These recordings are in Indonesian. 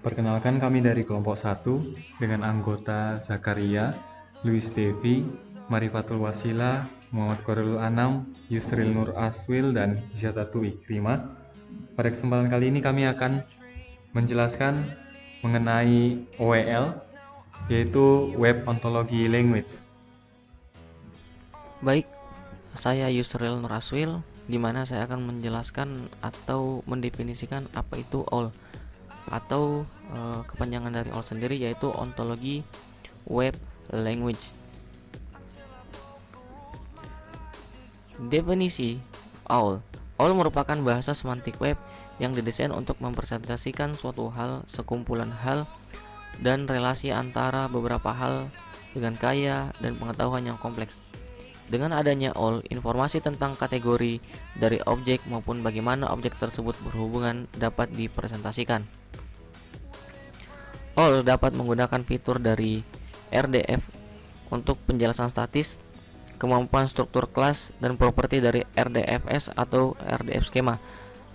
Perkenalkan kami dari kelompok 1 dengan anggota Zakaria, Luis Devi, Marifatul Wasila, Muhammad Korul Anam, Yusril Nur Aswil, dan Jatatu Ikrimah. Pada kesempatan kali ini kami akan menjelaskan mengenai OEL, yaitu Web Ontology Language. Baik, saya Yusril Nur Aswil, di mana saya akan menjelaskan atau mendefinisikan apa itu OWL atau kepanjangan dari OWL sendiri, yaitu Ontologi Web Language. Definisi OWL. OWL merupakan bahasa semantik web yang didesain untuk mempresentasikan suatu hal, sekumpulan hal, dan relasi antara beberapa hal dengan kaya dan pengetahuan yang kompleks. Dengan adanya OWL, informasi tentang kategori dari objek maupun bagaimana objek tersebut berhubungan dapat dipresentasikan. OWL dapat menggunakan fitur dari RDF untuk penjelasan statis, kemampuan struktur kelas, dan properti dari RDFS atau RDF skema,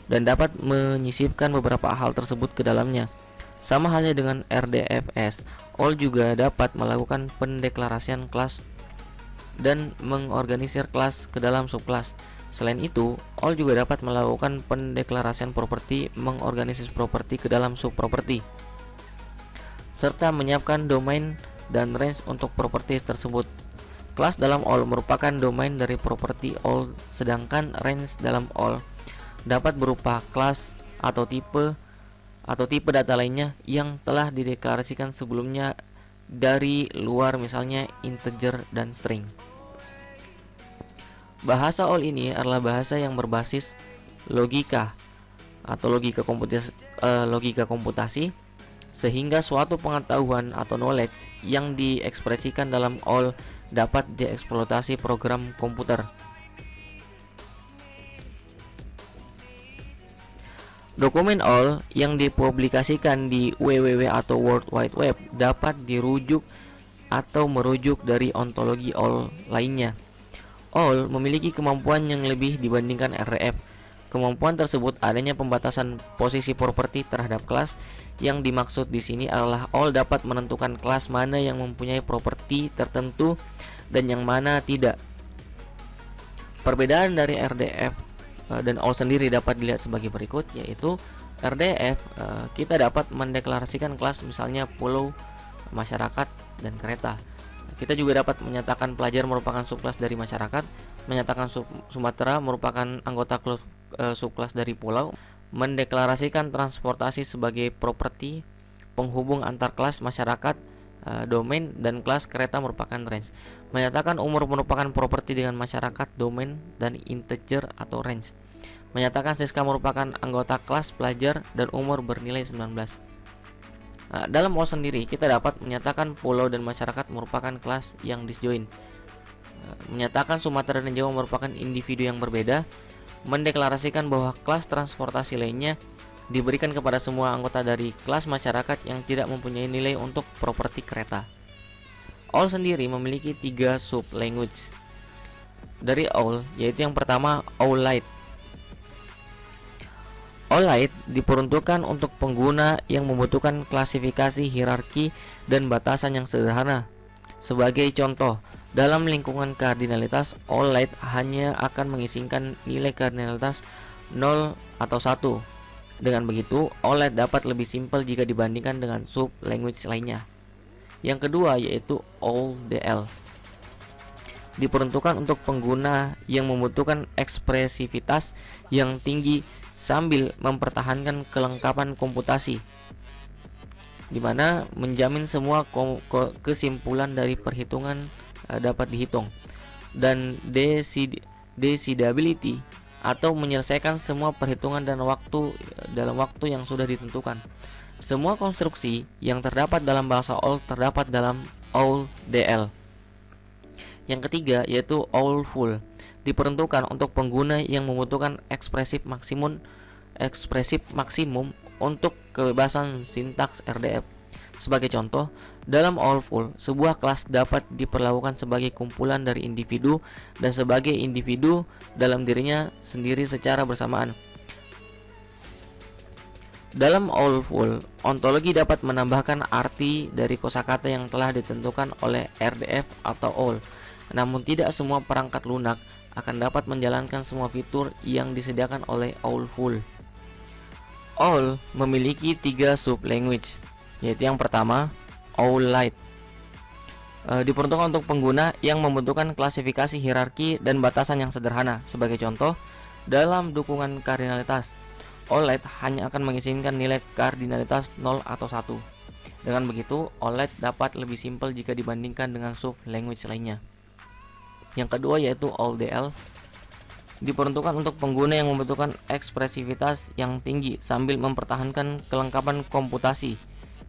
dan dapat menyisipkan beberapa hal tersebut ke dalamnya. Sama halnya dengan RDFS, OWL juga dapat melakukan pendeklarasian kelas dan mengorganisir kelas ke dalam subkelas. Selain itu, OWL juga dapat melakukan pendeklarasian properti, mengorganisir properti ke dalam subproperti, serta menyiapkan domain dan range untuk properti tersebut. Kelas dalam OWL merupakan domain dari properti OWL, sedangkan range dalam OWL dapat berupa kelas atau tipe data lainnya yang telah dideklarasikan sebelumnya dari luar, misalnya integer dan string. Bahasa OWL ini adalah bahasa yang berbasis logika atau logika komputasi, sehingga suatu pengetahuan atau knowledge yang diekspresikan dalam OWL dapat dieksploitasi program komputer. Dokumen OWL yang dipublikasikan di www atau World Wide Web dapat dirujuk atau merujuk dari ontologi OWL lainnya. OWL memiliki kemampuan yang lebih dibandingkan RDF. Kemampuan tersebut adanya pembatasan posisi properti terhadap kelas. Yang dimaksud di sini adalah OWL dapat menentukan kelas mana yang mempunyai properti tertentu dan yang mana tidak. Perbedaan dari RDF dan OWL sendiri dapat dilihat sebagai berikut, yaitu RDF kita dapat mendeklarasikan kelas, misalnya pulau, masyarakat, dan kereta. Kita juga dapat menyatakan pelajar merupakan subkelas dari masyarakat, menyatakan Sumatera merupakan anggota subkelas dari pulau, mendeklarasikan transportasi sebagai properti penghubung antar kelas masyarakat, domain, dan kelas kereta merupakan range. Menyatakan umur merupakan properti dengan masyarakat, domain, dan integer atau range. Menyatakan Siska merupakan anggota kelas pelajar dan umur bernilai 19. Dalam OWL sendiri kita dapat menyatakan pulau dan masyarakat merupakan kelas yang disjoin, menyatakan Sumatera dan Jawa merupakan individu yang berbeda, mendeklarasikan bahwa kelas transportasi lainnya diberikan kepada semua anggota dari kelas masyarakat yang tidak mempunyai nilai untuk properti kereta. OWL sendiri memiliki 3 sub language dari OWL, yaitu yang pertama OWL Lite. OWL Lite diperuntukkan untuk pengguna yang membutuhkan klasifikasi, hierarki, dan batasan yang sederhana. Sebagai contoh, dalam lingkungan kardinalitas, OWL Lite hanya akan mengizinkan nilai kardinalitas 0 atau 1. Dengan begitu, OWL Lite dapat lebih simpel jika dibandingkan dengan sub language lainnya. Yang kedua yaitu OWL DL. Diperuntukkan untuk pengguna yang membutuhkan ekspresivitas yang tinggi sambil mempertahankan kelengkapan komputasi, di mana menjamin semua kesimpulan dari perhitungan dapat dihitung, dan decidability atau menyelesaikan semua perhitungan dalam waktu yang sudah ditentukan. Semua konstruksi yang terdapat dalam bahasa OWL terdapat dalam OWL DL. Yang ketiga yaitu OWL Full. Diperuntukkan untuk pengguna yang membutuhkan ekspresif maksimum untuk kebebasan sintaks RDF. Sebagai contoh, dalam OWL Full, sebuah kelas dapat diperlakukan sebagai kumpulan dari individu dan sebagai individu dalam dirinya sendiri secara bersamaan. Dalam all full, ontologi dapat menambahkan arti dari kosakata yang telah ditentukan oleh RDF atau all. Namun tidak semua perangkat lunak akan dapat menjalankan semua fitur yang disediakan oleh all full. All memiliki 3 sub language, yaitu yang pertama all light. Diperuntukkan untuk pengguna yang membutuhkan klasifikasi hierarki dan batasan yang sederhana. Sebagai contoh, dalam dukungan kardinalitas, OLED hanya akan mengizinkan nilai kardinalitas 0 atau 1. Dengan begitu, OLED dapat lebih simpel jika dibandingkan dengan sub language lainnya. Yang kedua yaitu OLDL, diperuntukkan untuk pengguna yang membutuhkan ekspresivitas yang tinggi sambil mempertahankan kelengkapan komputasi,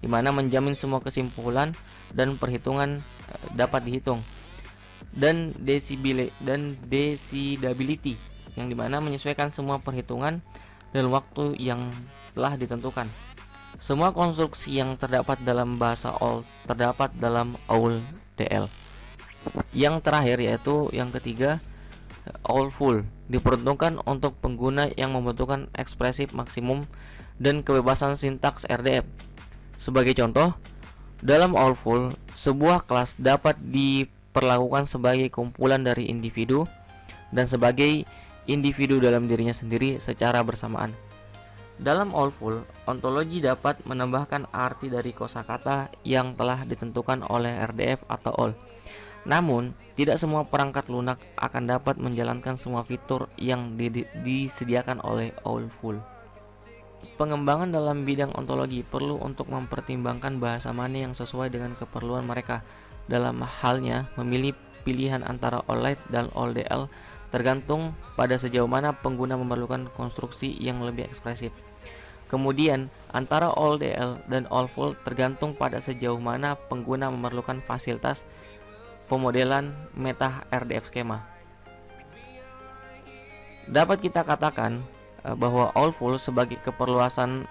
di mana menjamin semua kesimpulan dan perhitungan dapat dihitung, dan decidability, yang dimana menyesuaikan semua perhitungan dalam waktu yang telah ditentukan. Semua konstruksi yang terdapat dalam bahasa all terdapat dalam OLDL. Yang terakhir yaitu yang ketiga, all full, diperuntukkan untuk pengguna yang membutuhkan ekspresif maksimum dan kebebasan sintaks RDF. Sebagai contoh, dalam all full, sebuah kelas dapat diperlakukan sebagai kumpulan dari individu dan sebagai individu dalam dirinya sendiri secara bersamaan. Dalam all full, ontologi dapat menambahkan arti dari kosakata yang telah ditentukan oleh RDF atau all. Namun, tidak semua perangkat lunak akan dapat menjalankan semua fitur yang disediakan oleh all full. Pengembangan dalam bidang ontologi perlu untuk mempertimbangkan bahasa mana yang sesuai dengan keperluan mereka. Dalam halnya, memilih pilihan antara OLED dan OLDL tergantung pada sejauh mana pengguna memerlukan konstruksi yang lebih ekspresif. Kemudian, antara OLDL dan all full tergantung pada sejauh mana pengguna memerlukan fasilitas pemodelan meta RDF skema. Dapat kita katakan bahwa all full sebagai perluasan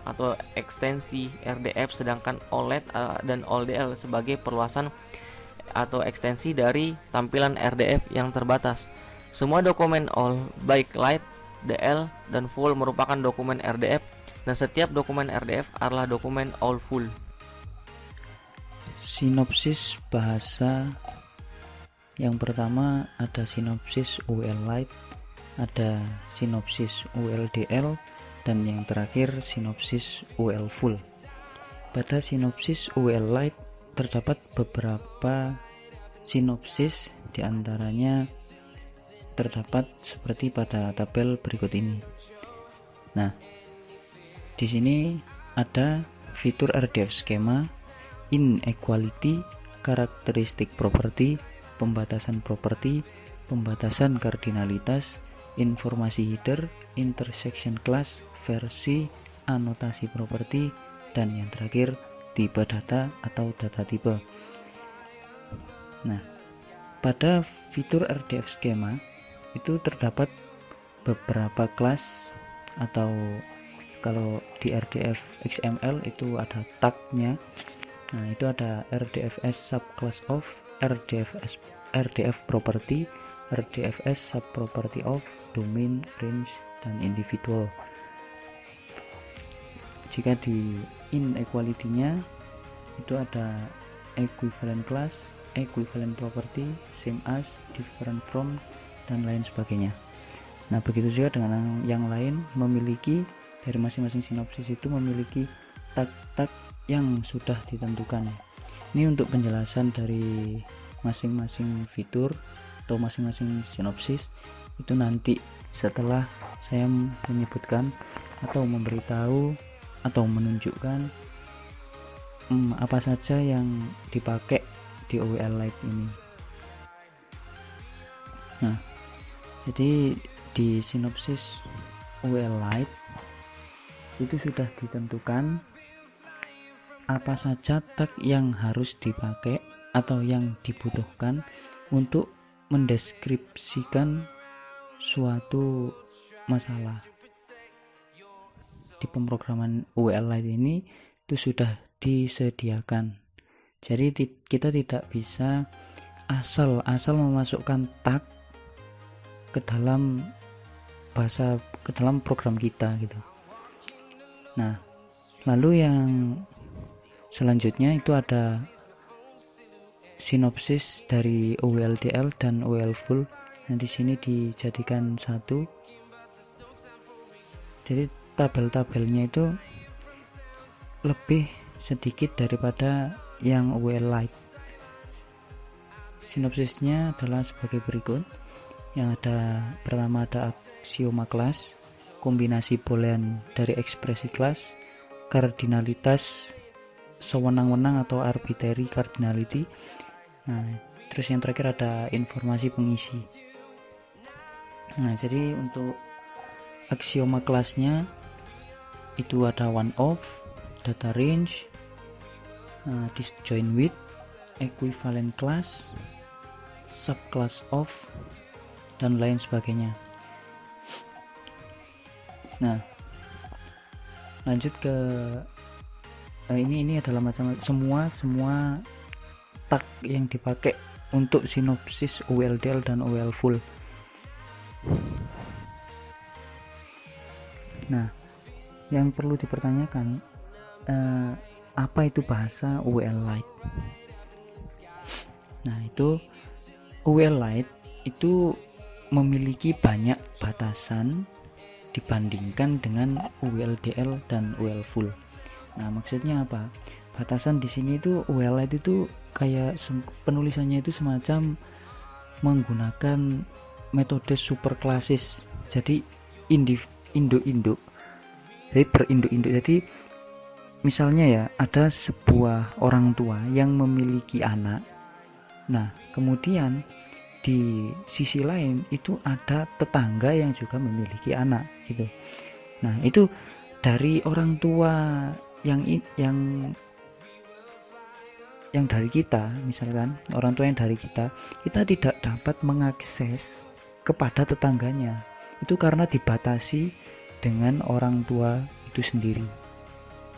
atau ekstensi RDF, sedangkan OLED dan OLDL sebagai perluasan atau ekstensi dari tampilan RDF yang terbatas. Semua dokumen all, baik light, DL, dan full merupakan dokumen RDF, dan setiap dokumen RDF adalah dokumen all full. Sinopsis bahasa. Yang pertama ada sinopsis UL light, ada sinopsis ULDL, dan yang terakhir sinopsis UL full. Pada sinopsis UL light terdapat beberapa sinopsis, diantaranya terdapat seperti pada tabel berikut ini. Nah, di sini ada fitur RDF skema, inequality, karakteristik properti, pembatasan properti, pembatasan kardinalitas, informasi header, intersection class, versi, anotasi properti, dan yang terakhir tipe data atau data tipe. Nah, pada fitur RDF skema itu terdapat beberapa kelas, atau kalau di RDF XML itu ada tag-nya. Nah, itu ada RDFS subclass of, RDF property, RDFS subproperty of, domain, range, dan individual. Jika di inequality-nya itu ada equivalent class, equivalent property, same as, different from, dan lain sebagainya. Nah, begitu juga dengan yang lain, memiliki dari masing-masing sinopsis itu memiliki tag-tag yang sudah ditentukan. Ini untuk penjelasan dari masing-masing fitur atau masing-masing sinopsis itu nanti setelah saya menyebutkan atau memberitahu atau menunjukkan apa saja yang dipakai di OWL Lite ini. Nah, jadi di sinopsis OWL Lite itu sudah ditentukan apa saja tag yang harus dipakai atau yang dibutuhkan untuk mendeskripsikan suatu masalah. Di pemrograman OWL Lite ini itu sudah disediakan. Jadi kita tidak bisa asal memasukkan tag ke dalam program kita gitu. Nah, lalu yang selanjutnya itu ada sinopsis dari OWLDL dan OWL full. Nah, di sini dijadikan satu. Jadi tabel-tabelnya itu lebih sedikit daripada yang OWL light. Sinopsisnya adalah sebagai berikut. Yang pertama ada aksioma kelas, kombinasi boolean dari ekspresi kelas, kardinalitas sewenang-wenang atau arbitrary cardinality. Nah, terus yang terakhir ada informasi pengisi. Nah, jadi untuk aksioma kelasnya itu ada one of, data range, disjoint with, equivalent class, subclass of, dan lain sebagainya. Nah, lanjut ke ini adalah macam semua tag yang dipakai untuk sinopsis OWLDL dan OWL full. Nah, yang perlu dipertanyakan, apa itu bahasa OWL light? Nah, itu OWL light itu memiliki banyak batasan dibandingkan dengan OWLDL dan OWL full. Nah, maksudnya apa? Batasan di sini itu OWL light itu kayak penulisannya itu semacam menggunakan metode superklasis. Jadi induk-induk. Jadi berinduk-induk. Jadi misalnya ya, ada sebuah orang tua yang memiliki anak. Nah, kemudian di sisi lain itu ada tetangga yang juga memiliki anak gitu. Nah, itu dari orang tua yang dari kita, misalkan orang tua yang dari kita tidak dapat mengakses kepada tetangganya. Itu karena dibatasi dengan orang tua itu sendiri.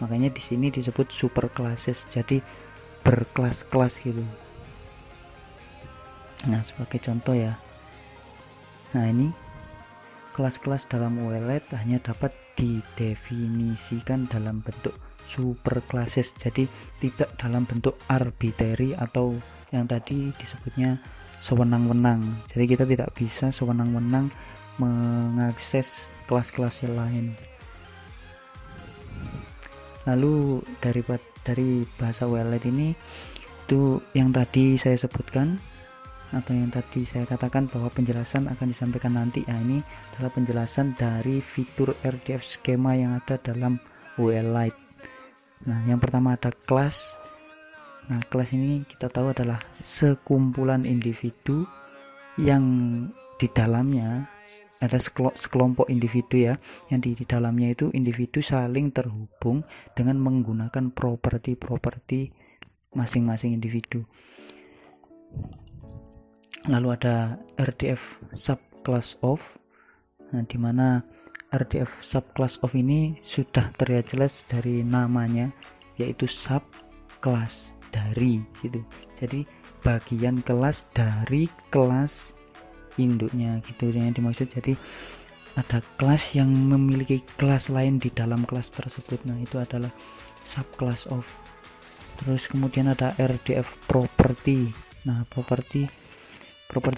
Makanya di sini disebut superclasses, jadi berkelas-kelas gitu. Nah, sebagai contoh ya. Nah, ini kelas-kelas dalam OWL hanya dapat didefinisikan dalam bentuk superclasses, jadi tidak dalam bentuk arbitrary atau yang tadi disebutnya sewenang-wenang. Jadi kita tidak bisa sewenang-wenang mengakses kelas-kelas yang lain. Lalu dari bahasa OWL ini itu yang tadi saya sebutkan atau yang tadi saya katakan bahwa penjelasan akan disampaikan nanti. Nah, ini adalah penjelasan dari fitur RDF skema yang ada dalam OWL Lite. Nah, yang pertama ada kelas. Nah, kelas ini kita tahu adalah sekumpulan individu yang di dalamnya ada sekelompok individu ya, yang di dalamnya itu individu saling terhubung dengan menggunakan properti masing-masing individu. Lalu ada RDF subclass of. Nah, di mana RDF subclass of ini sudah terlihat jelas dari namanya, yaitu subclass dari gitu. Jadi bagian kelas dari kelas induknya gitu yang dimaksud. Jadi ada kelas yang memiliki kelas lain di dalam kelas tersebut. Nah, itu adalah subclass of. Terus kemudian ada RDF property. Nah, property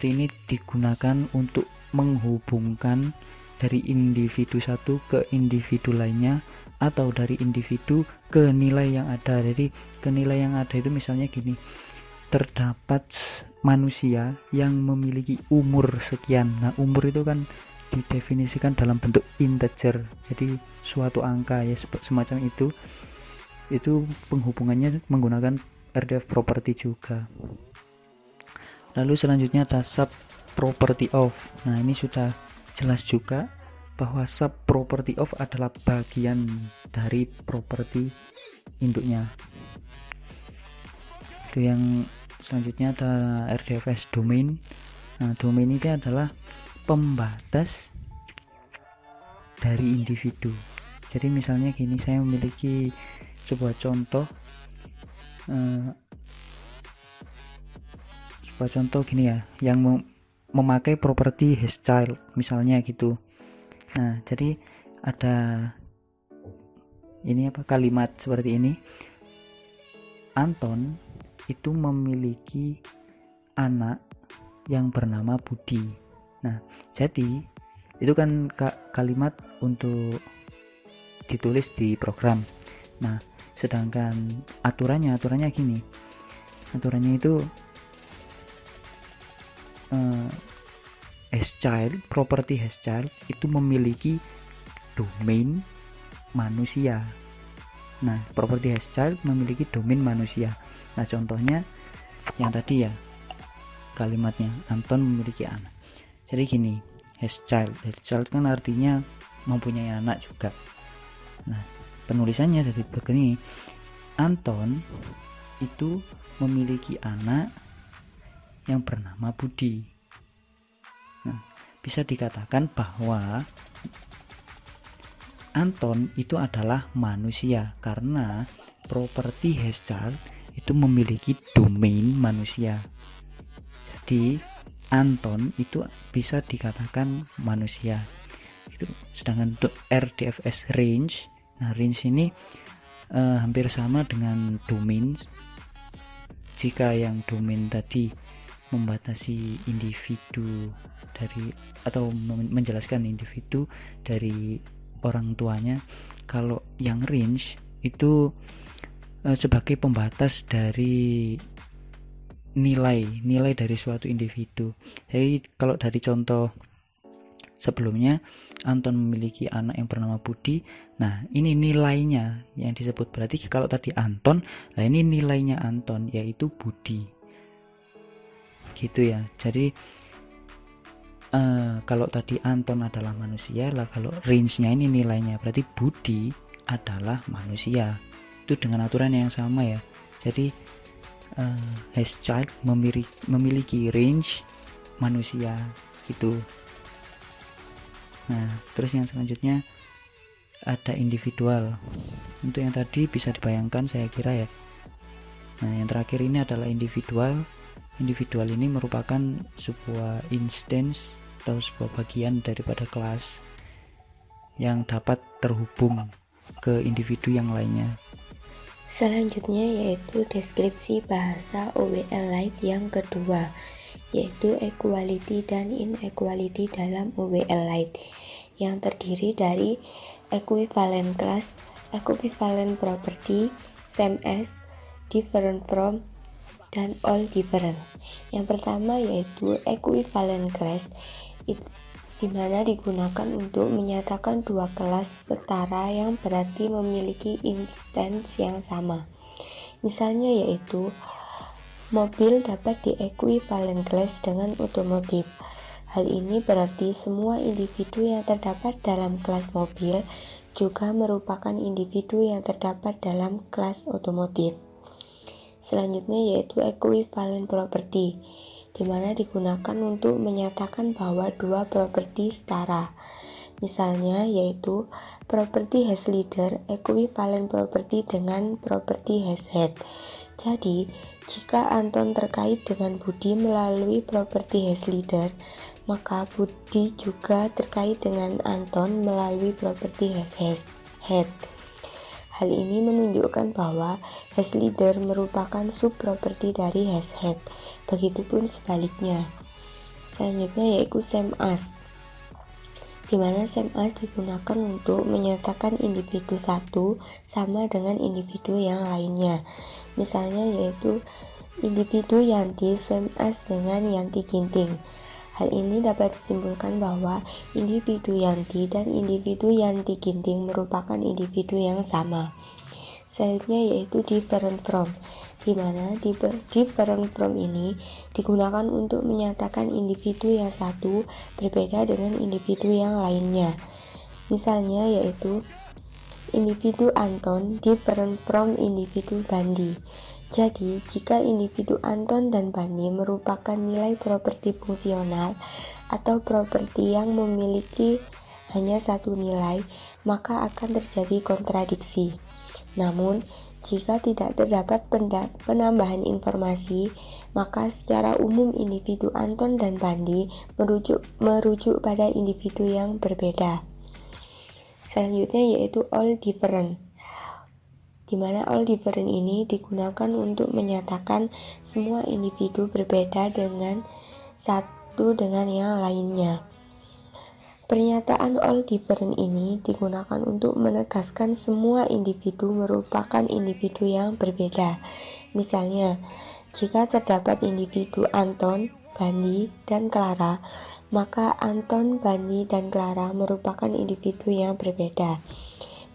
ini digunakan untuk menghubungkan dari individu satu ke individu lainnya atau dari individu ke nilai yang ada. Jadi ke nilai yang ada itu misalnya gini, terdapat manusia yang memiliki umur sekian. Nah, umur itu kan didefinisikan dalam bentuk integer, jadi suatu angka ya, semacam itu penghubungannya menggunakan RDF property juga. Lalu selanjutnya ada sub property of. Nah, ini sudah jelas juga bahwa sub property of adalah bagian dari properti induknya. Itu yang selanjutnya ada RDFS domain. Nah, domain ini adalah pembatas dari individu. Jadi misalnya gini, saya memiliki sebuah contoh gini ya, yang memakai properti his child misalnya gitu. Nah, jadi ada ini kalimat seperti ini. Anton itu memiliki anak yang bernama Budi. Nah, jadi itu kan kalimat untuk ditulis di program. Nah, sedangkan aturannya gini. Aturannya itu haschild, properti haschild itu memiliki domain manusia. Nah, properti haschild memiliki domain manusia. Nah, contohnya yang tadi ya, kalimatnya Anton memiliki anak. Jadi gini, haschild kan artinya mempunyai anak juga. Nah, penulisannya jadi begini. Anton itu memiliki anak yang bernama Budi. Nah, bisa dikatakan bahwa Anton itu adalah manusia karena properti haschild itu memiliki domain manusia. Jadi Anton itu bisa dikatakan manusia. Itu sedangkan untuk RDFS range, nah range ini hampir sama dengan domain. Jika yang domain tadi membatasi individu dari atau menjelaskan individu dari orang tuanya, kalau yang range itu sebagai pembatas dari nilai dari suatu individu. Jadi kalau dari contoh sebelumnya, Anton memiliki anak yang bernama Budi. Nah, ini nilainya yang disebut. Berarti kalau tadi Anton, nah ini nilainya Anton yaitu Budi. Gitu ya. Jadi kalau tadi Anton adalah manusia, lah kalau range-nya ini nilainya, berarti Budi adalah manusia. Itu dengan aturan yang sama ya. Jadi haschild memiliki range manusia gitu. Nah, terus yang selanjutnya ada individual. Untuk yang tadi bisa dibayangkan saya kira ya. Nah, yang terakhir ini adalah individual. Individual ini merupakan sebuah instance atau sebuah bagian daripada kelas yang dapat terhubung ke individu yang lainnya. Selanjutnya yaitu deskripsi bahasa OWL-Lite yang kedua, yaitu equality dan inequality dalam OWL-Lite, yang terdiri dari equivalent class, equivalent property, same as, different from, dan all different. Yang pertama yaitu equivalent class, di mana digunakan untuk menyatakan dua kelas setara yang berarti memiliki instance yang sama. Misalnya yaitu mobil dapat di-equivalent class dengan otomotif. Hal ini berarti semua individu yang terdapat dalam kelas mobil juga merupakan individu yang terdapat dalam kelas otomotif. Selanjutnya yaitu equivalent property, di mana digunakan untuk menyatakan bahwa dua properti setara. Misalnya yaitu properti has leader equivalent property dengan properti has head. Jadi, jika Anton terkait dengan Budi melalui properti has leader, maka Budi juga terkait dengan Anton melalui properti has head. Hal ini menunjukkan bahwa has leader merupakan subproperti dari has head. Begitupun sebaliknya. Selanjutnya yaitu same as, di mana same as digunakan untuk menyatakan individu satu sama dengan individu yang lainnya. Misalnya yaitu individu Yanti same as dengan Yanti Ginting. Hal ini dapat disimpulkan bahwa individu Yanti dan individu Yanti Ginting merupakan individu yang sama. Selanjutnya yaitu different from, di mana different from ini digunakan untuk menyatakan individu yang satu berbeda dengan individu yang lainnya. Misalnya yaitu individu Anton different from individu Bandi. Jadi, jika individu Anton dan Bandi merupakan nilai properti fungsional atau properti yang memiliki hanya satu nilai, maka akan terjadi kontradiksi. Namun, jika tidak terdapat penambahan informasi, maka secara umum individu Anton dan Bandi merujuk pada individu yang berbeda. Selanjutnya yaitu all different. di mana all different ini digunakan untuk menyatakan semua individu berbeda dengan satu dengan yang lainnya. Pernyataan all different ini digunakan untuk menegaskan semua individu merupakan individu yang berbeda. Misalnya, jika terdapat individu Anton, Bandi, dan Clara, maka Anton, Bandi, dan Clara merupakan individu yang berbeda.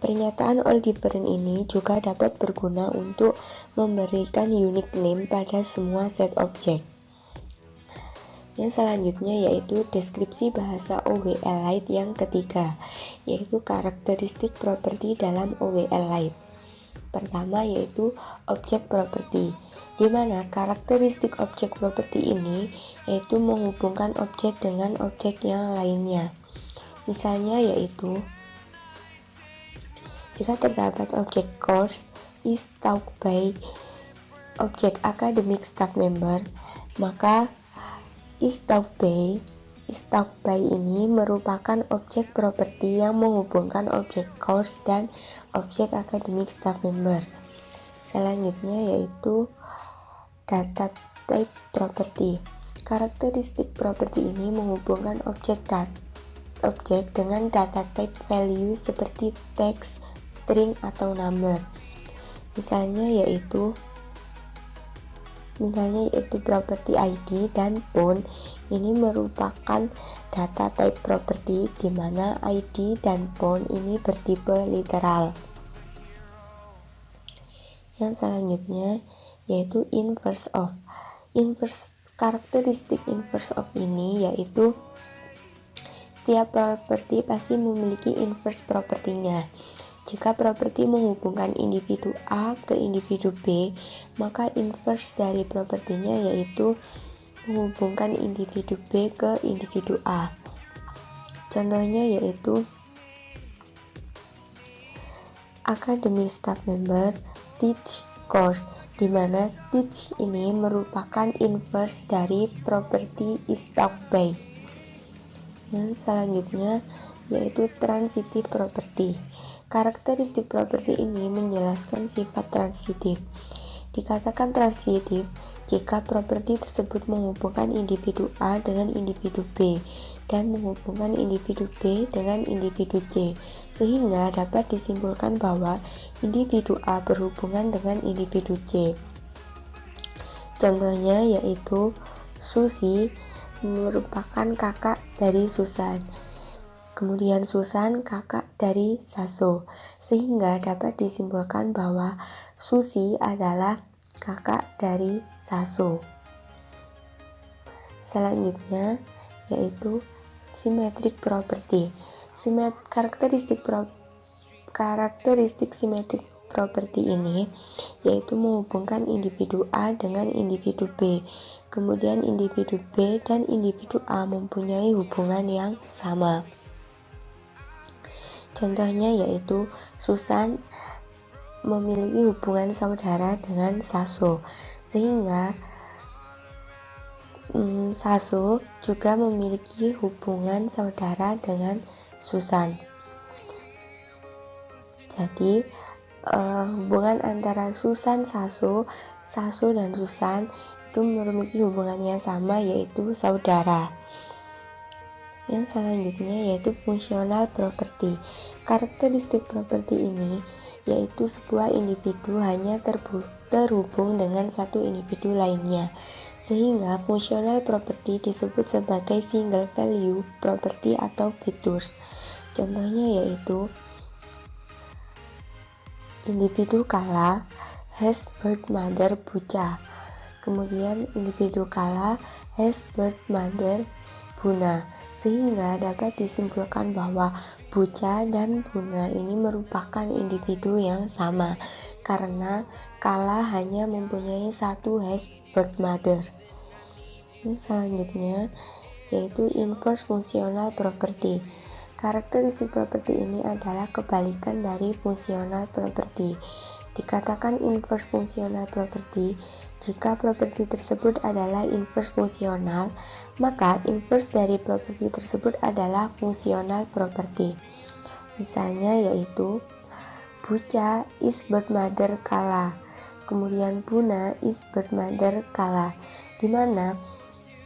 Pernyataan all different ini juga dapat berguna untuk memberikan unique name pada semua set objek. Yang selanjutnya yaitu deskripsi bahasa OWL-Lite yang ketiga, yaitu karakteristik properti dalam OWL-Lite. Pertama yaitu objek properti, di mana karakteristik objek properti ini yaitu menghubungkan objek dengan objek yang lainnya. Misalnya yaitu jika terdapat objek course is taught by objek academic staff member, maka is taught by ini merupakan objek properti yang menghubungkan objek course dan objek academic staff member. Selanjutnya yaitu data type property. Karakteristik properti ini menghubungkan objek dengan data type value seperti text, string, atau number. Misalnya yaitu properti ID dan phone ini merupakan data type property di mana ID dan phone ini bertipe literal. Yang selanjutnya yaitu inverse of. Karakteristik inverse of ini yaitu setiap properti pasti memiliki inverse propertinya. Jika properti menghubungkan individu A ke individu B, maka inverse dari propertinya yaitu menghubungkan individu B ke individu A. Contohnya yaitu academic staff member teach course, di mana teach ini merupakan inverse dari properti is taught by. Yang selanjutnya yaitu transitive property. Karakteristik properti ini menjelaskan sifat transitif. Dikatakan transitif jika properti tersebut menghubungkan individu A dengan individu B dan menghubungkan individu B dengan individu C, sehingga dapat disimpulkan bahwa individu A berhubungan dengan individu C. Contohnya yaitu Susi merupakan kakak dari Susan. Kemudian Susan kakak dari Saso, sehingga dapat disimpulkan bahwa Susi adalah kakak dari Saso. Selanjutnya yaitu symmetric property. Karakteristik symmetric property ini yaitu menghubungkan individu A dengan individu B. Kemudian individu B dan individu A mempunyai hubungan yang sama. Contohnya yaitu Susan memiliki hubungan saudara dengan Saso, sehingga Saso juga memiliki hubungan saudara dengan Susan. Jadi hubungan antara Susan, Saso dan Susan itu memiliki hubungan yang sama, yaitu saudara. Yang selanjutnya yaitu fungsional property. Karakteristik properti ini yaitu sebuah individu hanya terhubung dengan satu individu lainnya, sehingga fungsional property disebut sebagai single value property atau features. Contohnya yaitu individu Kala has birth mother Buca. Kemudian individu Kala has birth mother Buna, sehingga dapat disimpulkan bahwa Buca dan Buna ini merupakan individu yang sama karena Kala hanya mempunyai satu has birth mother. Selanjutnya yaitu inverse fungsional property. Karakteristik properti ini adalah kebalikan dari fungsional property. Dikatakan inverse fungsional property jika properti tersebut adalah inverse fungsional, maka inverse dari properti tersebut adalah fungsional property. Misalnya yaitu Buca is bird mother Kala. Kemudian Buna is bird mother Kala, di mana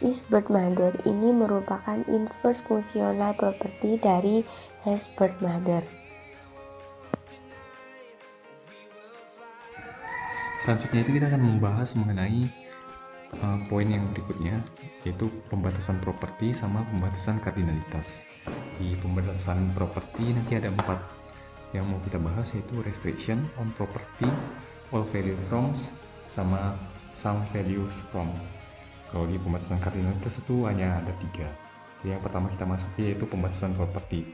is bird mother ini merupakan inverse fungsional property dari has bird mother. Selanjutnya itu kita akan membahas mengenai poin yang berikutnya, yaitu pembatasan properti sama pembatasan kardinalitas. Di pembatasan properti nanti ada 4 yang mau kita bahas, yaitu restriction on property, all value from, sama some values from. Kalau di pembatasan kardinalitas itu hanya ada 3. Jadi yang pertama kita masuk yaitu pembatasan properti.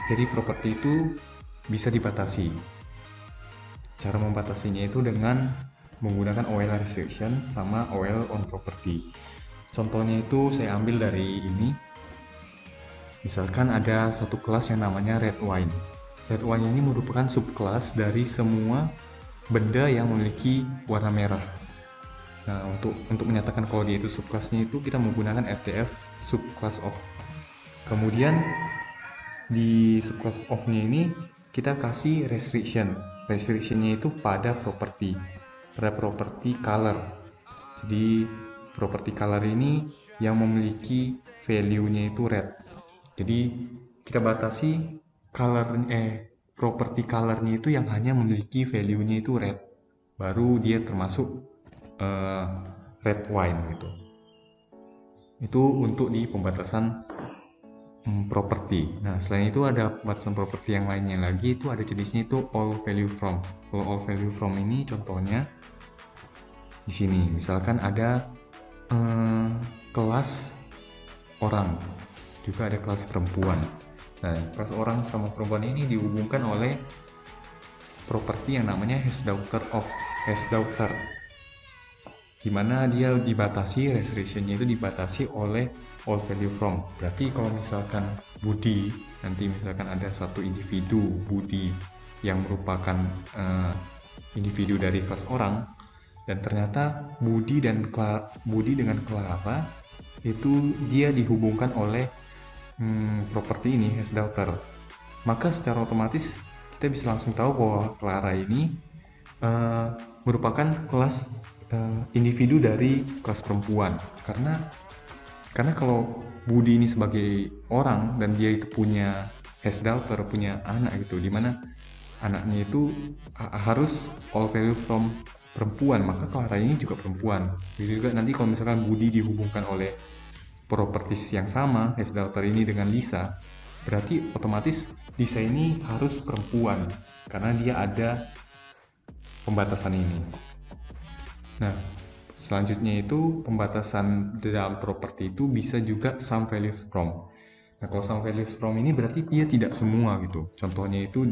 Jadi properti itu bisa dibatasi. Cara membatasinya itu dengan menggunakan OL restriction sama OL on property. Contohnya itu saya ambil dari ini. Misalkan ada satu kelas yang namanya red wine. Red wine ini merupakan subkelas dari semua benda yang memiliki warna merah. Nah, untuk menyatakan kalau dia itu subkelasnya itu kita menggunakan FTF subclass of. Kemudian di subclass of-nya ini kita kasih restriction. Restriction-nya itu pada property color. Jadi property color ini yang memiliki value-nya itu red. Jadi kita batasi property color-nya itu yang hanya memiliki value-nya itu red. Baru dia termasuk red wine gitu. Itu untuk di pembatasan property. Nah, selain itu ada pembatasan property yang lainnya lagi, itu ada jenisnya itu all value from. Kalau all value from ini contohnya di sini, misalkan ada kelas orang, juga ada kelas perempuan. Nah, kelas orang sama perempuan ini dihubungkan oleh properti yang namanya has daughter, dimana dia dibatasi, restriction-nya itu dibatasi oleh all value from. Berarti kalau misalkan Budi, nanti misalkan ada satu individu Budi yang merupakan individu dari kelas orang, dan ternyata Budi dengan Clara itu dia dihubungkan oleh properti ini has daughter, maka secara otomatis kita bisa langsung tahu bahwa Clara ini merupakan kelas individu dari kelas perempuan, karena kalau Budi ini sebagai orang dan dia itu punya has daughter, punya anak gitu, dimana anaknya itu harus all value from perempuan, maka Clara ini juga perempuan. Begitu juga nanti kalau misalkan Budi dihubungkan oleh properties yang sama, has daughter ini dengan Lisa, berarti otomatis Lisa ini harus perempuan karena dia ada pembatasan ini. Nah, selanjutnya itu pembatasan dalam property itu bisa juga some values from. Nah, kalau some values from ini berarti dia tidak semua gitu. Contohnya itu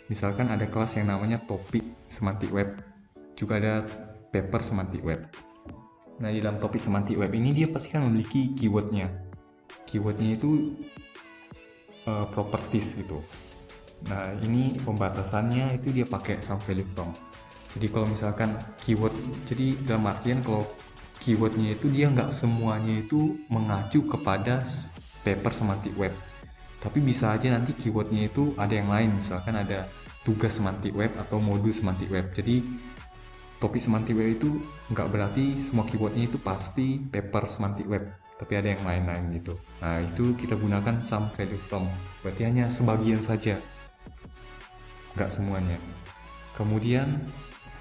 misalkan ada kelas yang namanya topik semantik web, juga ada paper semantik web. Nah, di dalam topik semantik web ini dia pasti kan memiliki keywordnya. Keywordnya itu properties gitu. Nah, ini pembatasannya itu dia pakai some value from. Jadi kalau misalkan keyword, jadi dalam artian kalau keywordnya itu dia nggak semuanya itu mengacu kepada paper semantik web, tapi bisa aja nanti keywordnya itu ada yang lain, misalkan ada tugas semantik web atau modul semantik web. Jadi topik semantik web itu nggak berarti semua keywordnya itu pasti paper semantik web, tapi ada yang lain-lain gitu. Nah, itu kita gunakan some value from, berarti hanya sebagian saja, nggak semuanya. Kemudian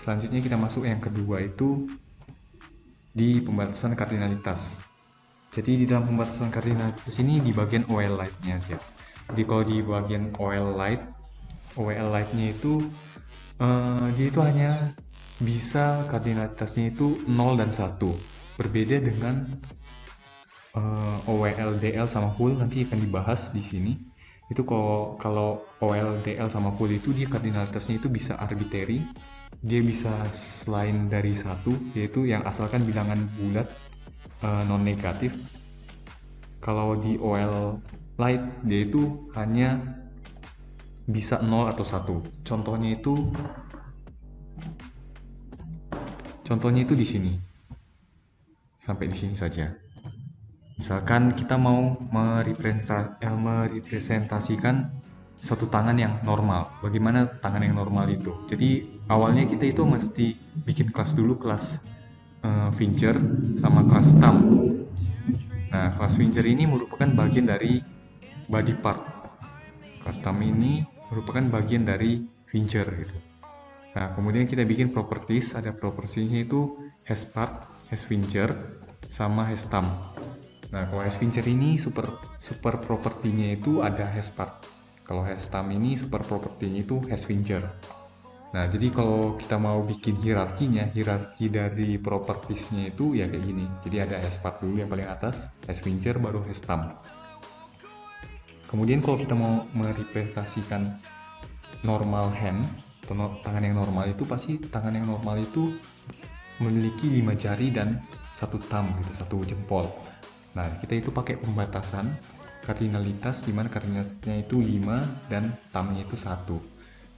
selanjutnya kita masuk yang kedua, itu di pembatasan kardinalitas. Jadi di dalam pembatasan kardinalitas ini di bagian OL light-nya aja. Jadi kalau di bagian OL light-nya itu dia itu hanya bisa kardinalitasnya itu 0 dan 1. Berbeda dengan OWL-DL sama full, nanti akan dibahas di sini. Itu kalau OWL-DL sama full itu dia kardinalitasnya itu bisa arbitrary, dia bisa selain dari 1, yaitu yang asalkan bilangan bulat non negatif. Kalau di OL light dia itu hanya bisa 0 atau 1. Contohnya itu di sini. Sampai di sini saja. Misalkan kita mau merepresentasikan satu tangan yang normal. Bagaimana tangan yang normal itu? Jadi awalnya kita itu mesti bikin kelas dulu, kelas Fincher sama kelas thumb. Nah, kelas Fincher ini merupakan bagian dari body part. Kelas thumb ini merupakan bagian dari Fincher gitu. Nah, kemudian kita bikin properties. Ada propertiesnya itu has part, has Fincher, sama has thumb. Nah, kalau has Fincher ini super propertinya itu ada has part. Kalau has thumb ini super propertinya itu has Fincher. Nah, jadi kalau kita mau bikin hierarki dari propertiesnya itu ya kayak gini. Jadi ada has part dulu yang paling atas, has Fincher, baru has thumb. Kemudian kalau kita mau merepresentasikan normal hand atau tangan yang normal itu, pasti tangan yang normal itu memiliki 5 jari dan 1 thumb gitu, 1 jempol. Nah, kita itu pakai pembatasan kardinalitas, di mana kardinalitasnya itu 5 dan thumbnya itu 1.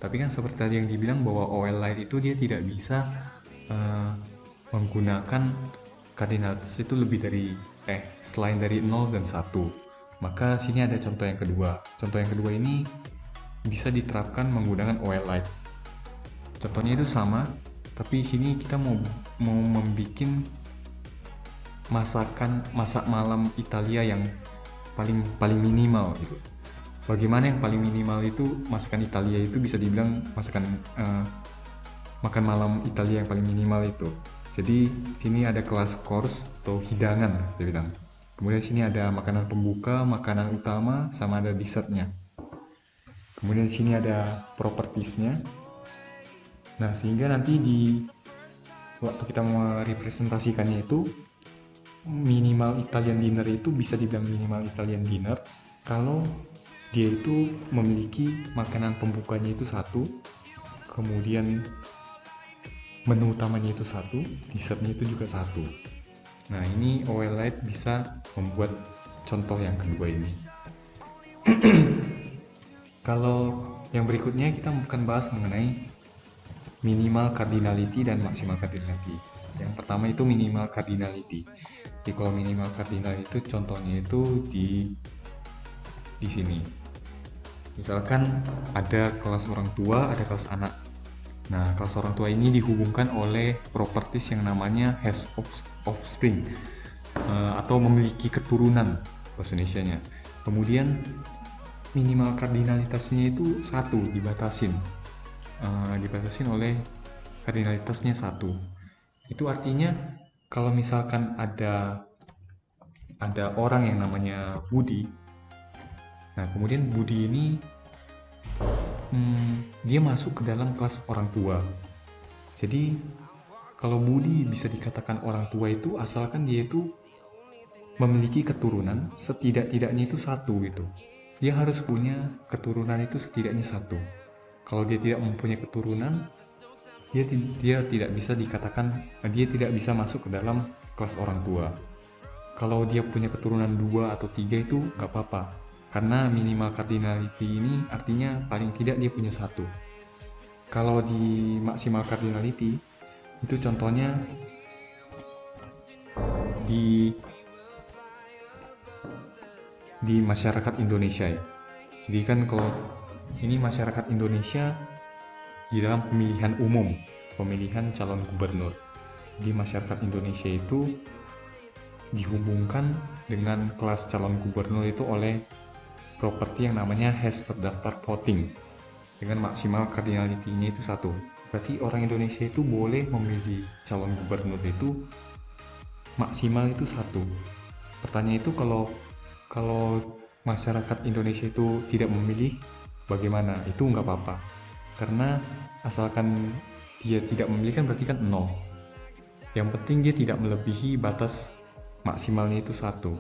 Tapi kan seperti tadi yang dibilang bahwa OL Lite itu dia tidak bisa menggunakan kardinalitas itu lebih dari selain dari 0 dan 1. Maka sini ada contoh yang kedua. Contoh yang kedua ini bisa diterapkan menggunakan OL Lite. Contohnya itu sama, tapi sini kita mau membuat masak malam Italia yang paling minimal gitu. Bagaimana yang paling minimal itu masakan Italia itu bisa dibilang makan malam Italia yang paling minimal itu. Jadi sini ada kelas course atau hidangan kita bilang. Kemudian sini ada makanan pembuka, makanan utama, sama ada dessertnya. Kemudian sini ada propertiesnya. Nah, sehingga nanti di waktu kita merepresentasikannya itu minimal Italian dinner itu bisa dibilang minimal Italian dinner kalau dia itu memiliki makanan pembukanya itu 1, kemudian menu utamanya itu 1, dessertnya itu juga 1. Nah, ini OL Lite bisa membuat contoh yang kedua ini. Kalau yang berikutnya kita akan bahas mengenai minimal cardinality dan maximal cardinality. Yang pertama itu minimal cardinality. Jadi kalau minimal cardinality itu contohnya itu di sini. Misalkan ada kelas orang tua, ada kelas anak. Nah, kelas orang tua ini dihubungkan oleh properties yang namanya has offspring atau memiliki keturunan bahasa Indonesianya. Kemudian minimal kardinalitasnya itu 1, dibatasin oleh kardinalitasnya 1. Itu artinya kalau misalkan ada orang yang namanya Budi. Nah, kemudian Budi ini dia masuk ke dalam kelas orang tua. Jadi kalau Budi bisa dikatakan orang tua itu asalkan dia itu memiliki keturunan setidak-tidaknya itu 1 gitu. Dia harus punya keturunan itu setidaknya 1. Kalau dia tidak mempunyai keturunan, dia tidak bisa dikatakan, dia tidak bisa masuk ke dalam kelas orang tua. Kalau dia punya keturunan 2 atau 3 itu nggak apa-apa. Karena minimal cardinality ini artinya paling tidak dia punya 1. Kalau di maximal cardinality itu contohnya di masyarakat Indonesia ya. Jadi kan kalau ini masyarakat Indonesia di dalam pemilihan umum, pemilihan calon gubernur. Di masyarakat Indonesia itu dihubungkan dengan kelas calon gubernur itu oleh properti yang namanya has terdaftar voting dengan maksimal cardinality-nya itu 1. Berarti orang Indonesia itu boleh memilih calon gubernur itu maksimal itu 1. Pertanyaan itu kalau masyarakat Indonesia itu tidak memilih, bagaimana? Itu nggak apa-apa. Karena asalkan dia tidak memilih kan berarti kan 0. Yang penting dia tidak melebihi batas maksimalnya itu 1.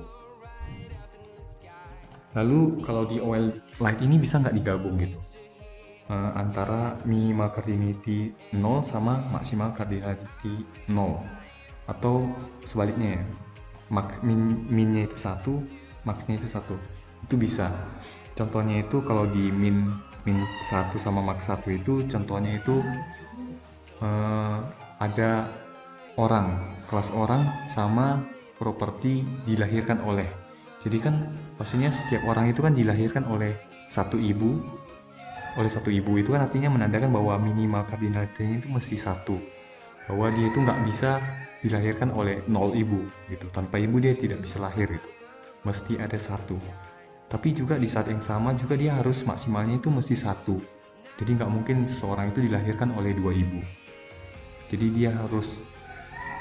Lalu kalau di OL Lite ini bisa nggak digabung gitu antara minimal cardinality 0 sama maksimal cardinality 0, atau sebaliknya ya, minnya itu 1, maxnya itu 1, itu bisa. Contohnya itu kalau di min 1 sama max 1 itu contohnya itu ada kelas orang sama properti dilahirkan oleh. Jadi kan pastinya setiap orang itu kan dilahirkan oleh satu ibu oleh satu ibu itu kan artinya menandakan bahwa minimal kardinalitasnya itu mesti satu, bahwa dia itu nggak bisa dilahirkan oleh 0 ibu gitu. Tanpa ibu dia tidak bisa lahir gitu, mesti ada satu. Tapi juga di saat yang sama juga dia harus maksimalnya itu mesti satu, jadi nggak mungkin seseorang itu dilahirkan oleh 2 ibu. Jadi dia harus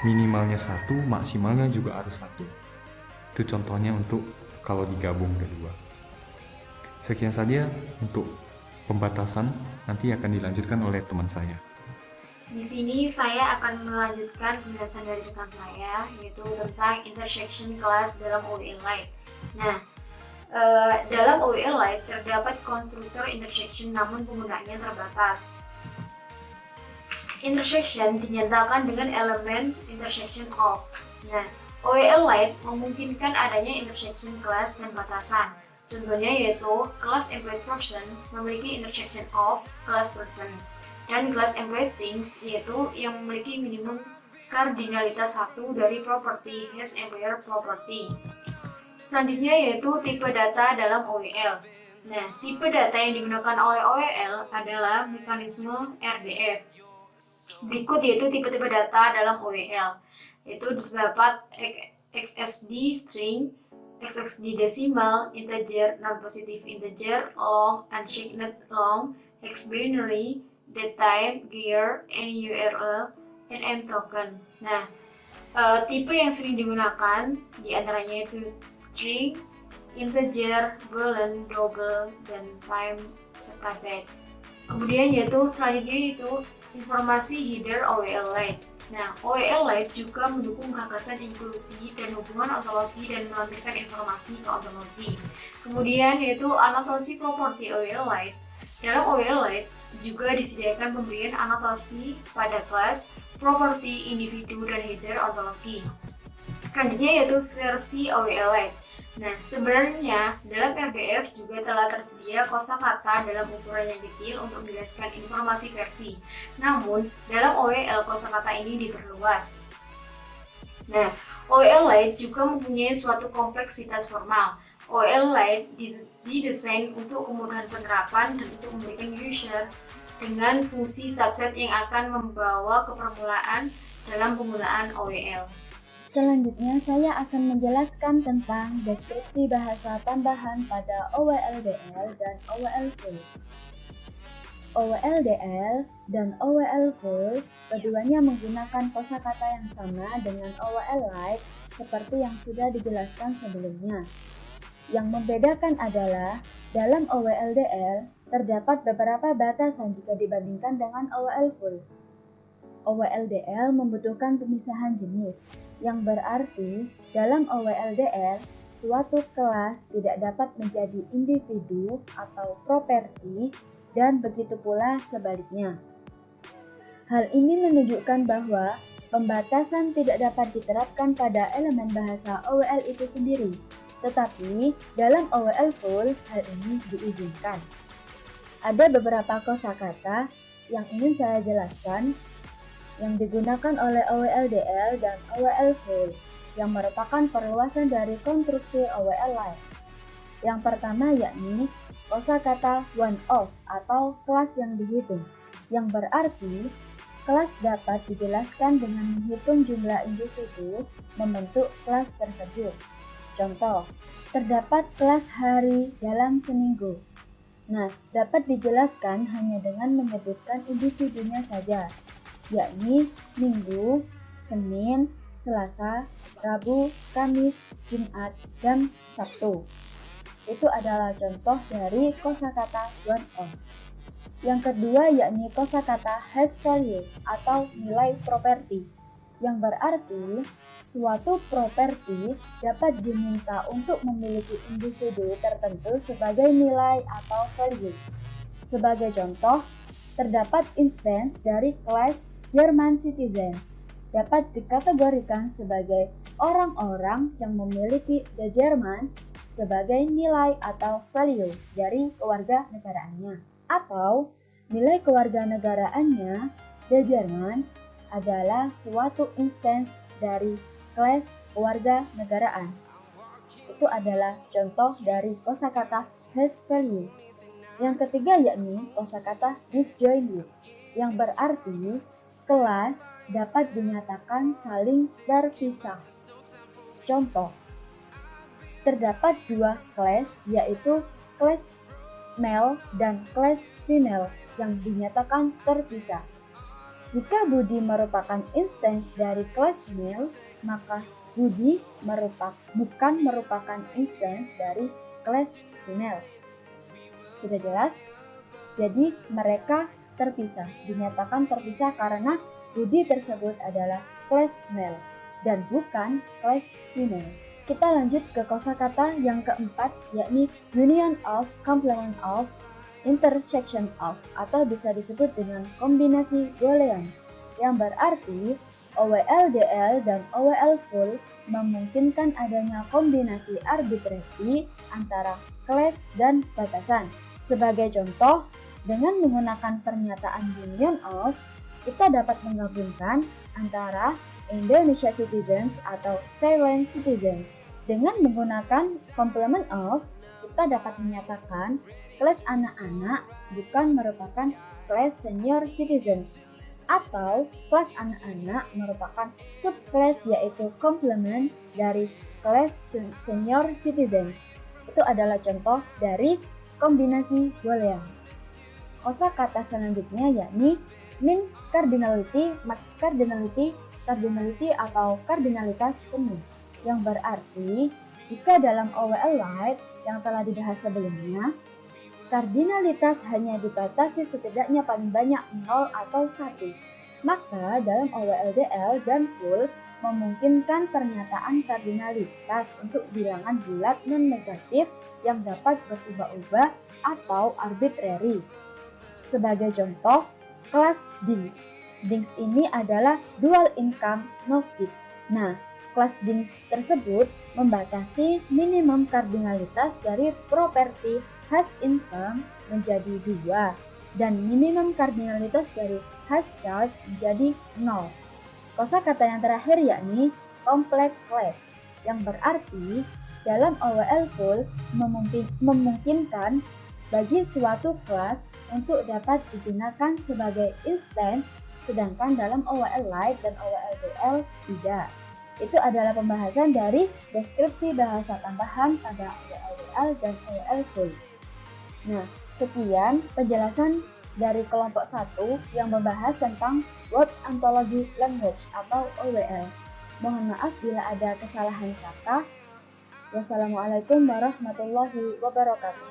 minimalnya satu, maksimalnya juga harus satu. Itu contohnya untuk kalau digabung kedua. Sekian saja untuk pembatasan, nanti akan dilanjutkan oleh teman saya. Di sini saya akan melanjutkan penjelasan dari rekan saya, yaitu tentang intersection class dalam OWL Lite. Nah, dalam OWL Lite terdapat konstruktor intersection namun penggunaannya terbatas. Intersection dinyatakan dengan elemen intersection of. Nah, OWL Lite memungkinkan adanya intersection class dan batasan. Contohnya yaitu class employed person memiliki intersection of class person, dan class employed things yaitu yang memiliki minimum kardinalitas satu dari properti has employer property. Selanjutnya yaitu tipe data dalam OWL. Nah, tipe data yang digunakan oleh OWL adalah mekanisme RDF. Berikut yaitu tipe-tipe data dalam OWL, yaitu terdapat XSD string, XSD decimal, integer, non-positive integer, long, unsigned long, X binary, datetime, gear, NURL, and M token. Nah, tipe yang sering digunakan diantaranya itu string, integer, boolean, double, dan time serta byte. Kemudian yaitu selanjutnya itu informasi header OWL Lite. Nah, OWL Lite juga mendukung gagasan inklusi dan hubungan ontologi dan melampirkan informasi ke ontologi. Kemudian yaitu anotasi properti OWL Lite. Dalam OWL Lite juga disediakan pemberian anotasi pada kelas, properti, individu, dan header ontologi. Selanjutnya yaitu versi OWL Lite. Nah, sebenarnya dalam RDF juga telah tersedia kosakata dalam ukuran yang kecil untuk menjelaskan informasi versi. Namun, dalam OWL kosakata ini diperluas. Nah, OWL Lite juga mempunyai suatu kompleksitas formal. OWL Lite didesain untuk kemudahan penerapan dan untuk memberikan user dengan fungsi subset yang akan membawa ke permulaan dalam penggunaan OWL. Selanjutnya, saya akan menjelaskan tentang deskripsi bahasa tambahan pada OWLDL dan OWL Full. OWLDL dan OWL Full keduanya menggunakan kosakata yang sama dengan OWL Lite seperti yang sudah dijelaskan sebelumnya. Yang membedakan adalah dalam OWLDL terdapat beberapa batasan jika dibandingkan dengan OWL Full. OWLDL membutuhkan pemisahan jenis, yang berarti dalam OWLDL suatu kelas tidak dapat menjadi individu atau properti dan begitu pula sebaliknya. Hal ini menunjukkan bahwa pembatasan tidak dapat diterapkan pada elemen bahasa OWL itu sendiri, tetapi dalam OWL Full hal ini diizinkan. Ada beberapa kosakata yang ingin saya jelaskan yang digunakan oleh OWLDL dan OWL Full yang merupakan perluasan dari konstruksi OWL Lite. Yang pertama yakni kosakata one of atau kelas yang dihitung, yang berarti kelas dapat dijelaskan dengan menghitung jumlah individu membentuk kelas tersebut. Contoh, terdapat kelas hari dalam seminggu. Nah, dapat dijelaskan hanya dengan menyebutkan individunya saja, yakni Minggu, Senin, Selasa, Rabu, Kamis, Jumat, dan Sabtu. Itu adalah contoh dari kosakata one of. Yang kedua yakni kosakata has value atau nilai properti, yang berarti suatu properti dapat diminta untuk memiliki individu tertentu sebagai nilai atau value. Sebagai contoh, terdapat instance dari kelas German citizens dapat dikategorikan sebagai orang-orang yang memiliki the Germans sebagai nilai atau value dari kewarganegaraannya, atau nilai kewarganegaraannya the Germans adalah suatu instance dari kelas kewarganegaraan. Itu adalah contoh dari kosakata has value. Yang ketiga yakni kosakata disjoint with, yang berarti kelas dapat dinyatakan saling terpisah. Contoh, terdapat dua kelas yaitu kelas male dan kelas female yang dinyatakan terpisah. Jika Budi merupakan instance dari kelas male, maka Budi bukan merupakan instance dari kelas female. Sudah jelas? Jadi mereka terpisah, dinyatakan terpisah karena Budi tersebut adalah kelas male dan bukan kelas female. Kita lanjut ke kosakata yang keempat, yakni union of, complement of, intersection of, atau bisa disebut dengan kombinasi boolean, yang berarti OWL-DL dan OWL full memungkinkan adanya kombinasi arbitrary antara kelas dan batasan. Sebagai contoh, dengan menggunakan pernyataan union of, kita dapat menggabungkan antara Indonesia citizens atau Thailand citizens. Dengan menggunakan complement of, kita dapat menyatakan kelas anak-anak bukan merupakan kelas senior citizens, atau kelas anak-anak merupakan subkelas yaitu complement dari kelas senior citizens. Itu adalah contoh dari kombinasi boolean. Kosakata selanjutnya yakni min cardinality, max cardinality, cardinality atau kardinalitas penuh, yang berarti jika dalam OWL Lite yang telah dibahas sebelumnya, kardinalitas hanya dibatasi setidaknya paling banyak 0 atau 1, maka dalam OWL-DL dan full memungkinkan pernyataan kardinalitas untuk bilangan bulat non-negatif yang dapat berubah-ubah atau arbitrary. Sebagai contoh, kelas DINGS. DINGS ini adalah dual income no kids. Nah, kelas DINGS tersebut membatasi minimum kardinalitas dari properti hash income menjadi 2 dan minimum kardinalitas dari hash child menjadi 0. Kosakata yang terakhir yakni complex class, yang berarti dalam OWL full memungkinkan bagi suatu kelas untuk dapat digunakan sebagai instance, sedangkan dalam OWL Lite dan OWL-DL tidak. Itu adalah pembahasan dari deskripsi bahasa tambahan pada OWL dan OWL full. Nah, sekian penjelasan dari kelompok 1 yang membahas tentang Word Ontology Language atau OWL. Mohon maaf bila ada kesalahan kata. Wassalamualaikum warahmatullahi wabarakatuh.